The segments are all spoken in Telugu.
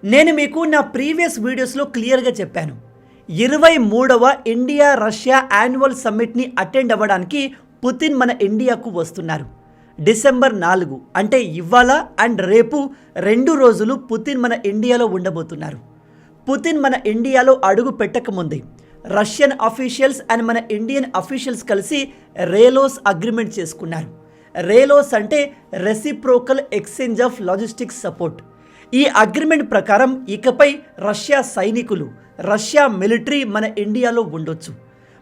నేను మీకు నా ప్రీవియస్ వీడియోస్లో క్లియర్గా చెప్పాను. 23వ ఇండియా రష్యా యాన్యువల్ సమ్మిట్ని అటెండ్ అవ్వడానికి పుతిన్ మన ఇండియాకు వస్తున్నారు. డిసెంబర్ 4 అంటే ఇవాళ అండ్ రేపు 2 రోజులు పుతిన్ మన ఇండియాలో ఉండబోతున్నారు. పుతిన్ మన ఇండియాలో అడుగు పెట్టకముందే రష్యన్ అఫీషియల్స్ అండ్ మన ఇండియన్ అఫీషియల్స్ కలిసి రేలోస్ అగ్రిమెంట్ చేసుకున్నారు. రేలోస్ అంటే reciprocal exchange of logistics support. ఈ అగ్రిమెంట్ ప్రకారం ఇకపై రష్యా సైనికులు, రష్యా మిలిటరీ మన ఇండియాలో ఉండొచ్చు.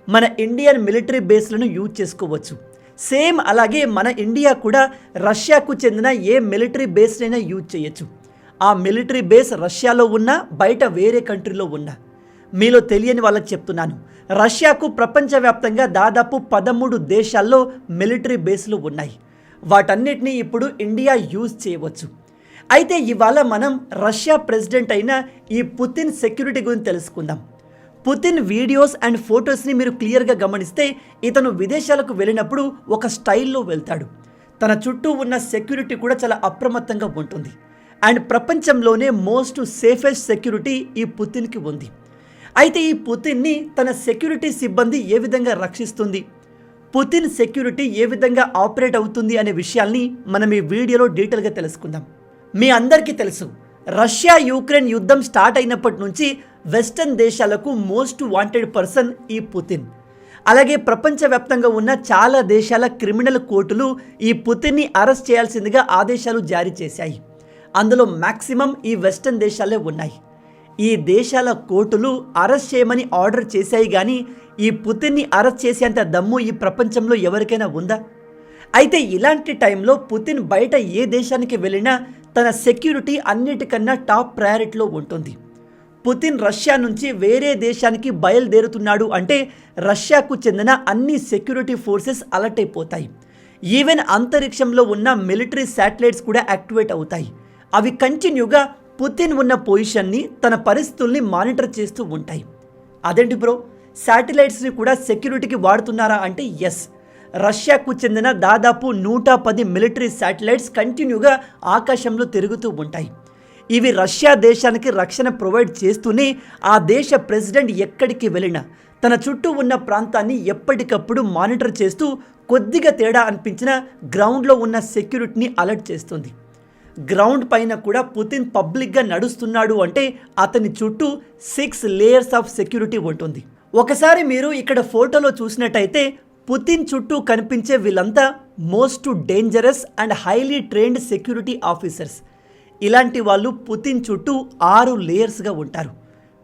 మన ఇండియన్ మిలిటరీ బేస్లను యూజ్ చేసుకోవచ్చు. సేమ్ అలాగే మన ఇండియా కూడా రష్యాకు చెందిన ఏ మిలిటరీ బేస్నైనా యూజ్ చేయొచ్చు. ఆ మిలిటరీ బేస్ రష్యాలో ఉన్నా, బయట వేరే కంట్రీలో ఉన్నా. మీలో తెలియని వాళ్ళకి చెప్తున్నాను, రష్యాకు ప్రపంచవ్యాప్తంగా దాదాపు 13 దేశాల్లో మిలిటరీ బేస్లు ఉన్నాయి. వాటన్నిటినీ ఇప్పుడు ఇండియా యూజ్ చేయవచ్చు. అయితే ఇవాళ మనం రష్యా ప్రెసిడెంట్ అయిన ఈ పుతిన్ సెక్యూరిటీ గురించి తెలుసుకుందాం. పుతిన్ వీడియోస్ అండ్ ఫొటోస్ని మీరు క్లియర్గా గమనిస్తే ఇతను విదేశాలకు వెళ్ళినప్పుడు ఒక స్టైల్లో వెళ్తాడు. తన చుట్టూ ఉన్న సెక్యూరిటీ కూడా చాలా అప్రమత్తంగా ఉంటుంది. అండ్ ప్రపంచంలోనే మోస్ట్ సేఫెస్ట్ సెక్యూరిటీ ఈ పుతిన్కి ఉంది. అయితే ఈ పుతిన్ని తన సెక్యూరిటీ సిబ్బంది ఏ విధంగా రక్షిస్తుంది, పుతిన్ సెక్యూరిటీ ఏ విధంగా ఆపరేట్ అవుతుంది అనే విషయాల్ని మనం ఈ వీడియోలో డీటెయిల్గా తెలుసుకుందాం. మీ అందరికీ తెలుసు, రష్యా యుక్రెయిన్ యుద్ధం స్టార్ట్ అయినప్పటి నుంచి వెస్టర్న్ దేశాలకు మోస్ట్ వాంటెడ్ పర్సన్ ఈ పుతిన్. అలాగే ప్రపంచవ్యాప్తంగా ఉన్న చాలా దేశాల క్రిమినల్ కోర్టులు ఈ పుతిన్ని అరెస్ట్ చేయాల్సిందిగా ఆదేశాలు జారీ చేశాయి. అందులో మ్యాక్సిమం ఈ వెస్టర్న్ దేశాలే ఉన్నాయి. ఈ దేశాల కోర్టులు అరెస్ట్ చేయమని ఆర్డర్ చేశాయి, కానీ ఈ పుతిన్ని అరెస్ట్ చేసేంత దమ్ము ఈ ప్రపంచంలో ఎవరికైనా ఉందా? అయితే ఇలాంటి టైంలో పుతిన్ బయట ఏ దేశానికి వెళ్ళినా తన సెక్యూరిటీ అన్నిటికన్నా టాప్ ప్రయారిటీలో ఉంటుంది. పుతిన్ రష్యా నుంచి వేరే దేశానికి బయలుదేరుతున్నాడు అంటే రష్యాకు చెందిన అన్ని సెక్యూరిటీ ఫోర్సెస్ అలర్ట్ అయిపోతాయి. ఈవెన్ అంతరిక్షంలో ఉన్న మిలిటరీ శాటిలైట్స్ కూడా యాక్టివేట్ అవుతాయి. అవి కంటిన్యూగా పుతిన్ ఉన్న పొజిషన్ని, తన పరిస్థితుల్ని మానిటర్ చేస్తూ ఉంటాయి. అదేంటి బ్రో, శాటిలైట్స్ని కూడా సెక్యూరిటీకి వాడుతున్నారా అంటే ఎస్. రష్యాకు చెందిన దాదాపు 110 మిలిటరీ శాటిలైట్స్ కంటిన్యూగా ఆకాశంలో తిరుగుతూ ఉంటాయి. ఇవి రష్యా దేశానికి రక్షణ ప్రొవైడ్ చేస్తూనే ఆ దేశ ప్రెసిడెంట్ ఎక్కడికి వెళ్ళినా తన చుట్టూ ఉన్న ప్రాంతాన్ని ఎప్పటికప్పుడు మానిటర్ చేస్తూ కొద్దిగా తేడా అనిపించిన గ్రౌండ్లో ఉన్న సెక్యూరిటీని అలర్ట్ చేస్తుంది. గ్రౌండ్ పైన కూడా పుతిన్ పబ్లిక్గా నడుస్తున్నాడు అంటే అతని చుట్టూ 6 లేయర్స్ ఆఫ్ సెక్యూరిటీ ఉంటుంది. ఒకసారి మీరు ఇక్కడ ఫోటోలో చూసినట్టయితే పుతిన్ చుట్టూ కనిపించే వీళ్ళంతా most dangerous and highly trained security officers. ఇలాంటి వాళ్ళు పుతిన్ చుట్టూ 6 లేయర్స్గా ఉంటారు.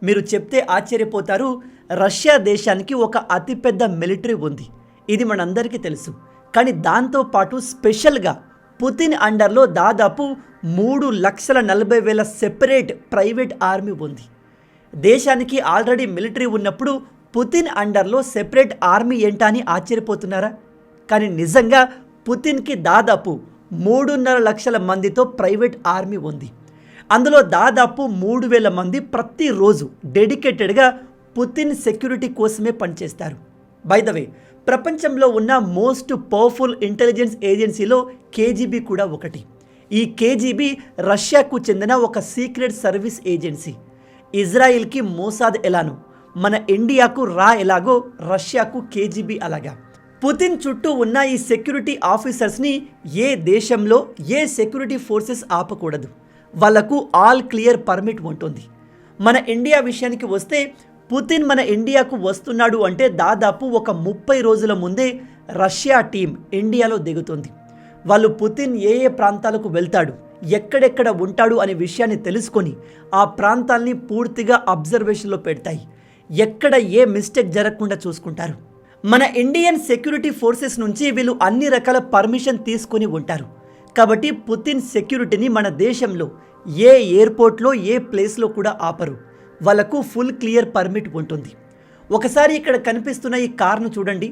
మీరు చెప్తే ఆశ్చర్యపోతారు, రష్యా దేశానికి ఒక అతిపెద్ద మిలిటరీ ఉంది, ఇది మనందరికీ తెలుసు. కానీ దాంతోపాటు స్పెషల్గా పుతిన్ అండర్లో దాదాపు 3,40,000 సెపరేట్ ప్రైవేట్ ఆర్మీ ఉంది. దేశానికి ఆల్రెడీ మిలిటరీ ఉన్నప్పుడు పుతిన్ అండర్లో సెపరేట్ ఆర్మీ ఏంటా అని ఆశ్చర్యపోతున్నారా? కానీ నిజంగా పుతిన్కి దాదాపు 3.5 లక్షల మందితో ప్రైవేట్ ఆర్మీ ఉంది. అందులో దాదాపు 3,000 మంది ప్రతిరోజు డెడికేటెడ్గా పుతిన్ సెక్యూరిటీ కోసమే పనిచేస్తారు. బై ద వే, ప్రపంచంలో ఉన్న మోస్ట్ పవర్ఫుల్ ఇంటెలిజెన్స్ ఏజెన్సీలో కేజీబీ కూడా ఒకటి. ఈ కేజీబీ రష్యాకు చెందిన ఒక సీక్రెట్ సర్వీస్ ఏజెన్సీ. ఇజ్రాయిల్కి మోసాద్ ఎలానో, మన ఇండియాకు రా ఎలాగో, రష్యాకు కేజీబీ అలాగా. పుతిన్ చుట్టూ ఉన్న ఈ సెక్యూరిటీ ఆఫీసర్స్ని ఏ దేశంలో ఏ సెక్యూరిటీ ఫోర్సెస్ ఆపకూడదు. వాళ్లకు ఆల్ క్లియర్ పర్మిట్ ఉంటుంది. మన ఇండియా విషయానికి వస్తే పుతిన్ మన ఇండియాకు వస్తున్నాడు అంటే దాదాపు ఒక 30 రోజుల ముందే రష్యా టీం ఇండియాలో దిగుతుంది. వాళ్ళు పుతిన్ ఏ ఏ ప్రాంతాలకు వెళ్తాడు, ఎక్కడెక్కడ ఉంటాడు అనే విషయాన్ని తెలుసుకొని ఆ ప్రాంతాల్ని పూర్తిగా అబ్జర్వేషన్లో పెడతాయి. ఎక్కడ ఏ మిస్టేక్ జరగకుండా చూసుకుంటారు. మన ఇండియన్ సెక్యూరిటీ ఫోర్సెస్ నుంచి వీళ్ళు అన్ని రకాల పర్మిషన్ తీసుకొని ఉంటారు. కాబట్టి పుతిన్ సెక్యూరిటీని మన దేశంలో ఏ ఎయిర్పోర్ట్లో ఏ ప్లేస్లో కూడా ఆపరు. వాళ్ళకు ఫుల్ క్లియర్ పర్మిట్ ఉంటుంది. ఒకసారి ఇక్కడ కనిపిస్తున్న ఈ కార్ను చూడండి,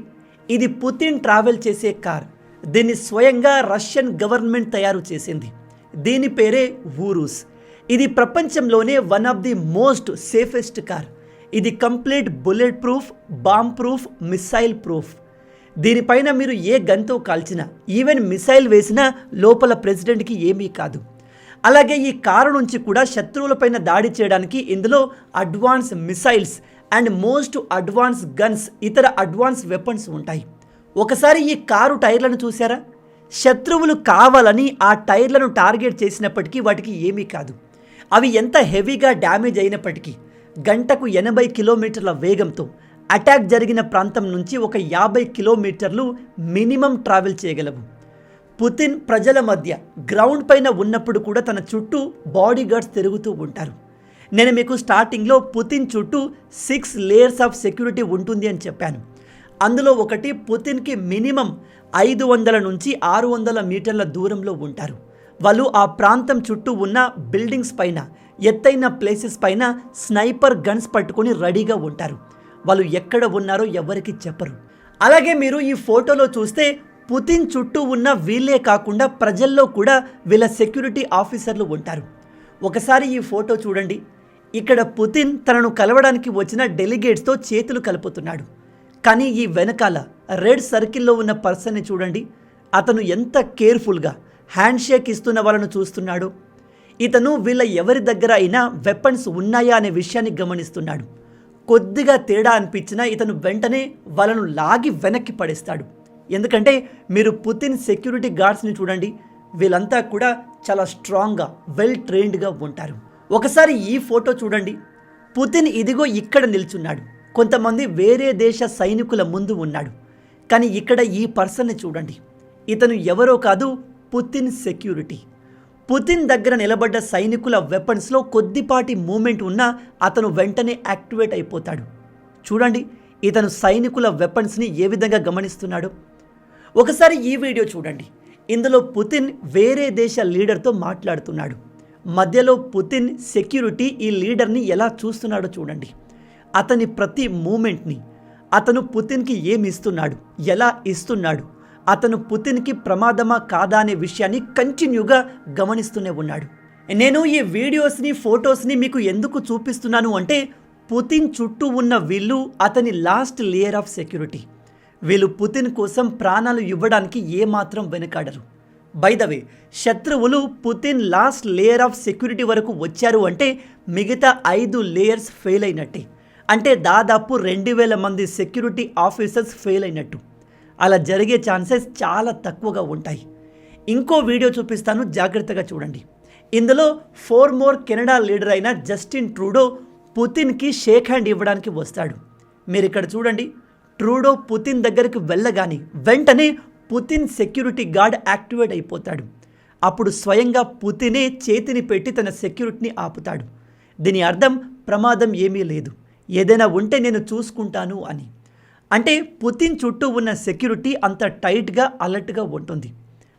ఇది పుతిన్ ట్రావెల్ చేసే కార్. దీన్ని స్వయంగా రష్యన్ గవర్నమెంట్ తయారు చేసింది. దీని పేరే ఊరూస్. ఇది ప్రపంచంలోనే one of the most safest car. ఇది complete bullet proof, bomb proof, missile proof. దీనిపైన మీరు ఏ గన్తో కాల్చినా, ఈవెన్ మిసైల్ వేసినా లోపల ప్రెసిడెంట్కి ఏమీ కాదు. అలాగే ఈ కారు నుంచి కూడా శత్రువులపైన దాడి చేయడానికి ఇందులో advance missiles and most advance guns, ఇతర అడ్వాన్స్ వెపన్స్ ఉంటాయి. ఒకసారి ఈ కారు టైర్లను చూసారా? శత్రువులు కావాలని ఆ టైర్లను టార్గెట్ చేసినప్పటికీ వాటికి ఏమీ కాదు. అవి ఎంత హెవీగా డ్యామేజ్ అయినప్పటికీ గంటకు 80 కిలోమీటర్ల వేగంతో అటాక్ జరిగిన ప్రాంతం నుంచి ఒక 50 కిలోమీటర్లు మినిమం ట్రావెల్ చేయగలవు. పుతిన్ ప్రజల మధ్య గ్రౌండ్ పైన ఉన్నప్పుడు కూడా తన చుట్టూ బాడీ గార్డ్స్ తిరుగుతూ ఉంటారు. నేను మీకు స్టార్టింగ్లో పుతిన్ చుట్టూ 6 లేయర్స్ ఆఫ్ సెక్యూరిటీ ఉంటుంది అని చెప్పాను. అందులో ఒకటి, పుతిన్కి మినిమం 500 నుంచి 600 మీటర్ల దూరంలో ఉంటారు. వాళ్ళు ఆ ప్రాంతం చుట్టూ ఉన్న బిల్డింగ్స్ పైన, ఎత్తైన ప్లేసెస్ పైన స్నైపర్ గన్స్ పట్టుకొని రెడీగా ఉంటారు. వాళ్ళు ఎక్కడ ఉన్నారో ఎవరికి చెప్పరు. అలాగే మీరు ఈ ఫోటోలో చూస్తే పుతిన్ చుట్టూ ఉన్న వీళ్ళే కాకుండా ప్రజల్లో కూడా వీళ్ళ సెక్యూరిటీ ఆఫీసర్లు ఉంటారు. ఒకసారి ఈ ఫోటో చూడండి. ఇక్కడ పుతిన్ తనను కలవడానికి వచ్చిన డెలిగేట్స్తో చేతులు కలుపుతున్నాడు. కానీ ఈ వెనకాల రెడ్ సర్కిల్లో ఉన్న పర్సన్ని చూడండి. అతను ఎంత కేర్ఫుల్గా హ్యాండ్ షేక్ ఇస్తున్న వాళ్ళను చూస్తున్నాడు. ఇతను వీళ్ళ ఎవరి దగ్గర అయినా వెపన్స్ ఉన్నాయా అనే విషయాన్ని గమనిస్తున్నాడు. కొద్దిగా తేడా అనిపించినా ఇతను వెంటనే వాళ్ళను లాగి వెనక్కి పడేస్తాడు. ఎందుకంటే మీరు పుతిన్ సెక్యూరిటీ గార్డ్స్ని చూడండి, వీళ్ళంతా కూడా చాలా స్ట్రాంగ్గా, వెల్ ట్రైన్డ్గా ఉంటారు. ఒకసారి ఈ ఫోటో చూడండి. పుతిన్ ఇదిగో ఇక్కడ నిల్చున్నాడు. కొంతమంది వేరే దేశ సైనికుల ముందు ఉన్నాడు. కానీ ఇక్కడ ఈ పర్సన్ని చూడండి. ఇతను ఎవరో కాదు, పుతిన్ సెక్యూరిటీ. పుతిన్ దగ్గర నిలబడ్డ సైనికుల వెపన్స్లో కొద్దిపాటి మూమెంట్ ఉన్నా అతను వెంటనే యాక్టివేట్ అయిపోతాడు. చూడండి ఇతను సైనికుల వెపన్స్ని ఏ విధంగా గమనిస్తున్నాడు. ఒకసారి ఈ వీడియో చూడండి. ఇందులో పుతిన్ వేరే దేశ లీడర్తో మాట్లాడుతున్నాడు. మధ్యలో పుతిన్ సెక్యూరిటీ ఈ లీడర్ని ఎలా చూస్తున్నాడో చూడండి. అతని ప్రతి మూమెంట్ని, అతను పుతిన్కి ఏమి ఇస్తున్నాడు, ఎలా ఇస్తున్నాడు, అతను పుతిన్కి ప్రమాదమా కాదా అనే విషయాన్ని కంటిన్యూగా గమనిస్తూనే ఉన్నాడు. నేను ఈ వీడియోస్ని, ఫొటోస్ని మీకు ఎందుకు చూపిస్తున్నాను అంటే పుతిన్ చుట్టూ ఉన్న వీళ్ళు అతని లాస్ట్ లేయర్ ఆఫ్ సెక్యూరిటీ. వీళ్ళు పుతిన్ కోసం ప్రాణాలు ఇవ్వడానికి ఏమాత్రం వెనకాడరు. బై ద వే, శత్రువులు Putin last layer of security వరకు వచ్చారు అంటే మిగతా 5 లేయర్స్ ఫెయిల్ అయినట్టే. అంటే దాదాపు 2000 మంది సెక్యూరిటీ ఆఫీసర్స్ ఫెయిల్ అయినట్టు. అలా జరిగే ఛాన్సెస్ చాలా తక్కువగా ఉంటాయి. ఇంకో వీడియో చూపిస్తాను, జాగ్రత్తగా చూడండి. ఇందులో 4 మోర్ కెనడా లీడర్ అయిన జస్టిన్ ట్రూడో పుతిన్కి షేక్ హ్యాండ్ ఇవ్వడానికి వస్తాడు. మీరు ఇక్కడ చూడండి. ట్రూడో పుతిన్ దగ్గరికి వెళ్ళగానే వెంటనే పుతిన్ సెక్యూరిటీ గార్డ్ యాక్టివేట్ అయిపోతాడు. అప్పుడు స్వయంగా పుతినే చేతిని పెట్టి తన సెక్యూరిటీని ఆపుతాడు. దీని అర్థం ప్రమాదం ఏమీ లేదు, ఏదైనా ఉంటే నేను చూసుకుంటాను అని. అంటే పుతిన్ చుట్టూ ఉన్న సెక్యూరిటీ అంత టైట్గా, అలర్ట్గా ఉంటుంది.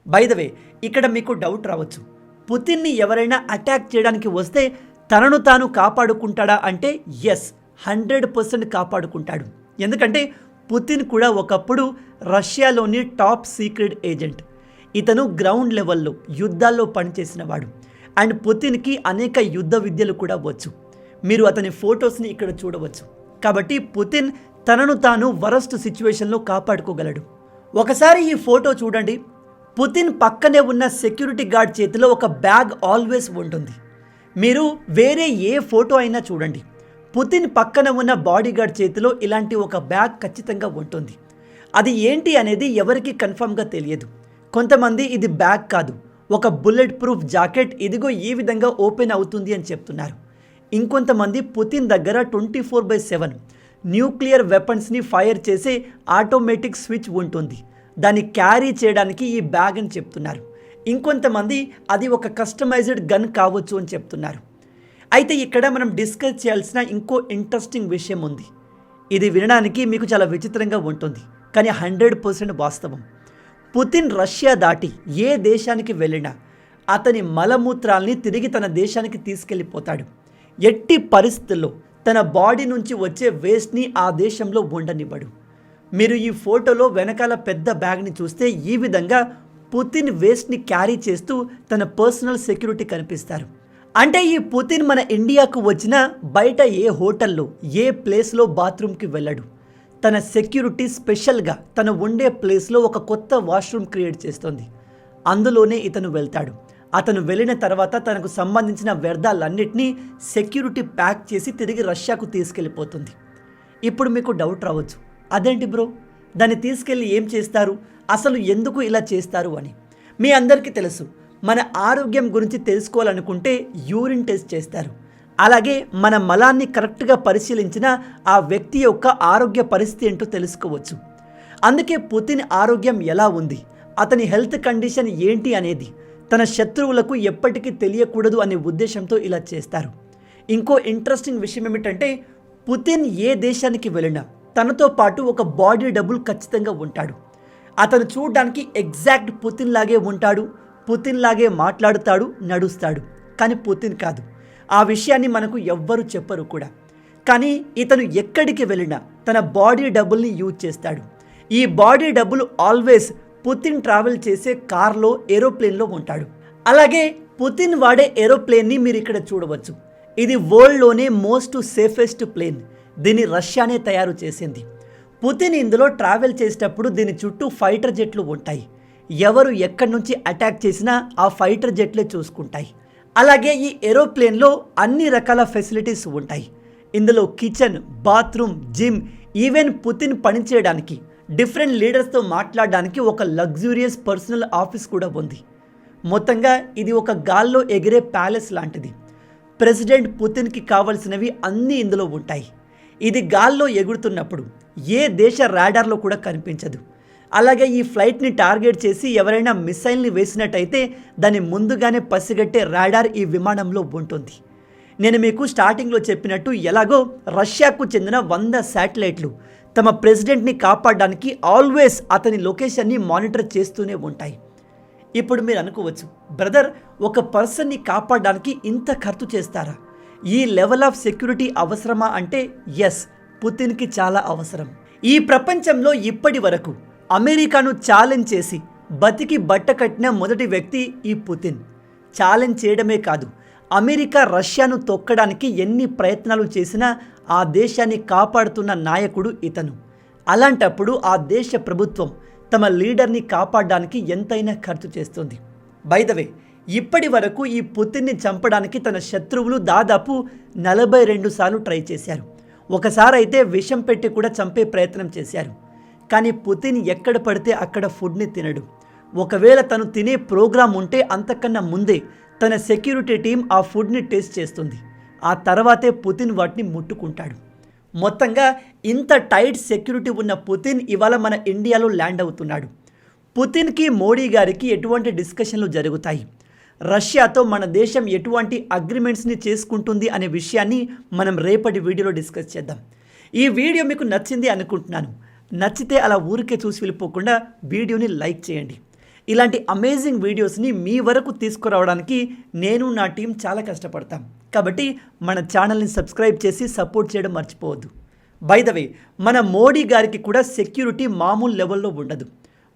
బై ద వే, ఇక్కడ మీకు డౌట్ రావచ్చు, పుతిన్ని ఎవరైనా అటాక్ చేయడానికి వస్తే తనను తాను కాపాడుకుంటాడా అంటే ఎస్, 100% కాపాడుకుంటాడు. ఎందుకంటే పుతిన్ కూడా ఒకప్పుడు రష్యాలోని టాప్ సీక్రెట్ ఏజెంట్. ఇతను గ్రౌండ్ లెవెల్లో యుద్ధాల్లో పనిచేసినవాడు. అండ్ పుతిన్కి అనేక యుద్ధ విద్యలు కూడా వచ్చు. మీరు అతని ఫొటోస్ని ఇక్కడ చూడవచ్చు. కాబట్టి పుతిన్ తనను తాను వరస్ట్ సిచ్యువేషన్లో కాపాడుకోగలడు. ఒకసారి ఈ ఫోటో చూడండి. పుతిన్ పక్కనే ఉన్న సెక్యూరిటీ గార్డ్ చేతిలో ఒక బ్యాగ్ ఆల్వేస్ ఉంటుంది. మీరు వేరే ఏ ఫోటో అయినా చూడండి, పుతిన్ పక్కన ఉన్న బాడీగార్డ్ చేతిలో ఇలాంటి ఒక బ్యాగ్ ఖచ్చితంగా ఉంటుంది. అది ఏంటి అనేది ఎవరికి కన్ఫర్మ్గా తెలియదు. కొంతమంది ఇది బ్యాగ్ కాదు, ఒక బుల్లెట్ ప్రూఫ్ జాకెట్, ఇదిగో ఈ విధంగా ఓపెన్ అవుతుంది అని చెప్తున్నారు. ఇంకొంతమంది పుతిన్ దగ్గర 24/7 న్యూక్లియర్ వెపన్స్ని ఫైర్ చేసే ఆటోమేటిక్ స్విచ్ ఉంటుంది, దాన్ని క్యారీ చేయడానికి ఈ బ్యాగ్ అని చెప్తున్నారు. ఇంకొంతమంది అది ఒక కస్టమైజ్డ్ గన్ కావచ్చు అని చెప్తున్నారు. అయితే ఇక్కడ మనం డిస్కస్ చేయాల్సిన ఇంకో ఇంట్రెస్టింగ్ విషయం ఉంది. ఇది వినడానికి మీకు చాలా విచిత్రంగా ఉంటుంది, కానీ 100% వాస్తవం. పుతిన్ రష్యా దాటి ఏ దేశానికి వెళ్ళినా అతని మలమూత్రాల్ని తిరిగి తన దేశానికి తీసుకెళ్ళిపోతాడు. ఎట్టి పరిస్థితుల్లో తన బాడీ నుంచి వచ్చే వేస్ట్ని ఆ దేశంలో ఉండనివ్వడు. మీరు ఈ ఫోటోలో వెనకాల పెద్ద బ్యాగ్ని చూస్తే ఈ విధంగా పుతిన్ వేస్ట్ని క్యారీ చేస్తూ తన పర్సనల్ సెక్యూరిటీ కనిపిస్తారు. అంటే ఈ పుతిన్ మన ఇండియాకు వచ్చిన బయట ఏ హోటల్లో, ఏ ప్లేస్లో బాత్రూమ్కి వెళ్ళడు. తన సెక్యూరిటీ స్పెషల్గా తన ఉండే ప్లేస్లో ఒక కొత్త వాష్రూమ్ క్రియేట్ చేస్తుంది. అందులోనే ఇతను వెళ్తాడు. అతను వెళ్ళిన తర్వాత తనకు సంబంధించిన వ్యర్థాలన్నింటినీ సెక్యూరిటీ ప్యాక్ చేసి తిరిగి రష్యాకు తీసుకెళ్ళిపోతుంది. ఇప్పుడు మీకు డౌట్ రావచ్చు, అదేంటి బ్రో, దాన్ని తీసుకెళ్ళి ఏం చేస్తారు, అసలు ఎందుకు ఇలా చేస్తారు అని. మీ అందరికీ తెలుసు, మన ఆరోగ్యం గురించి తెలుసుకోవాలనుకుంటే యూరిన్ టెస్ట్ చేస్తారు. అలాగే మన మలాన్ని కరెక్ట్గా పరిశీలించిన ఆ వ్యక్తి యొక్క ఆరోగ్య పరిస్థితి ఏంటో తెలుసుకోవచ్చు. అందుకే పుతిన్ ఆరోగ్యం ఎలా ఉంది, అతని హెల్త్ కండిషన్ ఏంటి అనేది తన శత్రువులకు ఎప్పటికీ తెలియకూడదు అనే ఉద్దేశంతో ఇలా చేస్తారు. ఇంకో ఇంట్రెస్టింగ్ విషయం ఏమిటంటే, పుతిన్ ఏ దేశానికి వెళ్ళినా తనతో పాటు ఒక బాడీ డబుల్ ఖచ్చితంగా ఉంటాడు. అతను చూడడానికి ఎగ్జాక్ట్ పుతిన్ లాగే ఉంటాడు, పుతిన్ లాగే మాట్లాడుతాడు, నడుస్తాడు. కానీ పుతిన్ కాదు. ఆ విషయాన్ని మనకు ఎవ్వరు చెప్పరు కూడా. కానీ ఇతను ఎక్కడికి వెళ్ళినా తన బాడీ డబుల్ని యూజ్ చేస్తాడు. ఈ body double always Putin travel చేసే కార్లో, ఏరోప్లేన్లో ఉంటాడు. అలాగే పుతిన్ వాడే ఏరోప్లేన్ని మీరు ఇక్కడ చూడవచ్చు. ఇది వరల్డ్లోనే మోస్ట్ సేఫెస్ట్ ప్లేన్. దీన్ని రష్యానే తయారు చేసింది. పుతిన్ ఇందులో ట్రావెల్ చేసేటప్పుడు దీని చుట్టూ ఫైటర్ జెట్లు ఉంటాయి. ఎవరు ఎక్కడి నుంచి అటాక్ చేసినా ఆ ఫైటర్ జెట్లే చూసుకుంటాయి. అలాగే ఈ ఏరోప్లేన్లో అన్ని రకాల ఫెసిలిటీస్ ఉంటాయి. ఇందులో kitchen, bathroom, gym, even Putin పనిచేయడానికి, డిఫరెంట్ లీడర్స్తో మాట్లాడడానికి ఒక లగ్జూరియస్ పర్సనల్ ఆఫీస్ కూడా ఉంది. మొత్తంగా ఇది ఒక గాల్లో ఎగిరే ప్యాలెస్ లాంటిది. ప్రెసిడెంట్ పుతిన్కి కావలసినవి అన్నీ ఇందులో ఉంటాయి. ఇది గాల్లో ఎగురుతున్నప్పుడు ఏ దేశ రాడార్లో కూడా కనిపించదు. అలాగే ఈ ఫ్లైట్ని టార్గెట్ చేసి ఎవరైనా మిసైల్ని వేసినట్టయితే దాన్ని ముందుగానే పసిగట్టే రాడార్ ఈ విమానంలో ఉంటుంది. నేను మీకు స్టార్టింగ్లో చెప్పినట్టు ఎలాగో రష్యాకు చెందిన 100 శాటిలైట్లు తమ ప్రెసిడెంట్ని కాపాడడానికి ఆల్వేస్ అతని లొకేషన్ని మానిటర్ చేస్తూనే ఉంటాయి. ఇప్పుడు మీరు అనుకోవచ్చు, బ్రదర్, ఒక పర్సన్ని కాపాడడానికి ఇంత ఖర్చు చేస్తారా, ఈ లెవెల్ ఆఫ్ సెక్యూరిటీ అవసరమా అంటే ఎస్, పుతిన్కి చాలా అవసరం. ఈ ప్రపంచంలో ఇప్పటి వరకు అమెరికాను ఛాలెంజ్ చేసి బతికి బట్ట కట్టిన మొదటి వ్యక్తి ఈ పుతిన్. ఛాలెంజ్ చేయడమే కాదు, అమెరికా రష్యాను తొక్కడానికి ఎన్ని ప్రయత్నాలు చేసినా ఆ దేశాన్ని కాపాడుతున్న నాయకుడు ఇతను. అలాంటప్పుడు ఆ దేశ ప్రభుత్వం తమ లీడర్ని కాపాడడానికి ఎంతైనా ఖర్చు చేస్తుంది. బై ద వే, ఇప్పటి వరకు ఈ పుతిన్ని చంపడానికి తన శత్రువులు దాదాపు 42 సార్లు ట్రై చేశారు. ఒకసారి అయితే విషం పెట్టి కూడా చంపే ప్రయత్నం చేశారు. కానీ పుతిన్ ఎక్కడ పడితే అక్కడ ఫుడ్ని తినడు. ఒకవేళ తను తినే ప్రోగ్రాం ఉంటే అంతకన్నా ముందే తన సెక్యూరిటీ టీం ఆ ఫుడ్ని టేస్ట్ చేస్తుంది. ఆ తర్వాతే పుతిన్ వాటిని ముట్టుకుంటాడు. మొత్తంగా ఇంత టైట్ సెక్యూరిటీ ఉన్న పుతిన్ ఇవాళ మన ఇండియాలో ల్యాండ్ అవుతున్నాడు. పుతిన్కి మోడీ గారికి ఎటువంటి డిస్కషన్లు జరుగుతాయి, రష్యాతో మన దేశం ఎటువంటి అగ్రిమెంట్స్ని చేసుకుంటుంది అనే విషయాన్ని మనం రేపటి వీడియోలో డిస్కస్ చేద్దాం. ఈ వీడియో మీకు నచ్చింది అనుకుంటున్నాను. నచ్చితే అలా ఊరికే చూసి వెళ్ళిపోకుండా వీడియోని లైక్ చేయండి. ఇలాంటి అమేజింగ్ వీడియోస్ని మీ వరకు తీసుకురావడానికి నేను, నా టీం చాలా కష్టపడతాం. కాబట్టి మన ఛానల్ని సబ్స్క్రైబ్ చేసి సపోర్ట్ చేయడం మర్చిపోవద్దు. బై ద వే, మన మోడీ గారికి కూడా సెక్యూరిటీ మామూలు లెవెల్లో ఉండదు.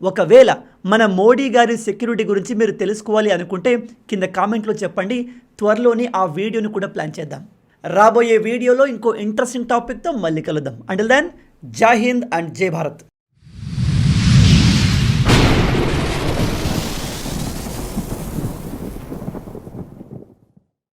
ఒకవేళ మన మోడీ గారి సెక్యూరిటీ గురించి మీరు తెలుసుకోవాలి అనుకుంటే కింద కామెంట్లో చెప్పండి. త్వరలోనే ఆ వీడియోని కూడా ప్లాన్ చేద్దాం. రాబోయే వీడియోలో ఇంకో ఇంట్రెస్టింగ్ టాపిక్తో మళ్ళీ కలుద్దాం. అంటిల్ దెన్, జై హింద్ అండ్ జై భారత్.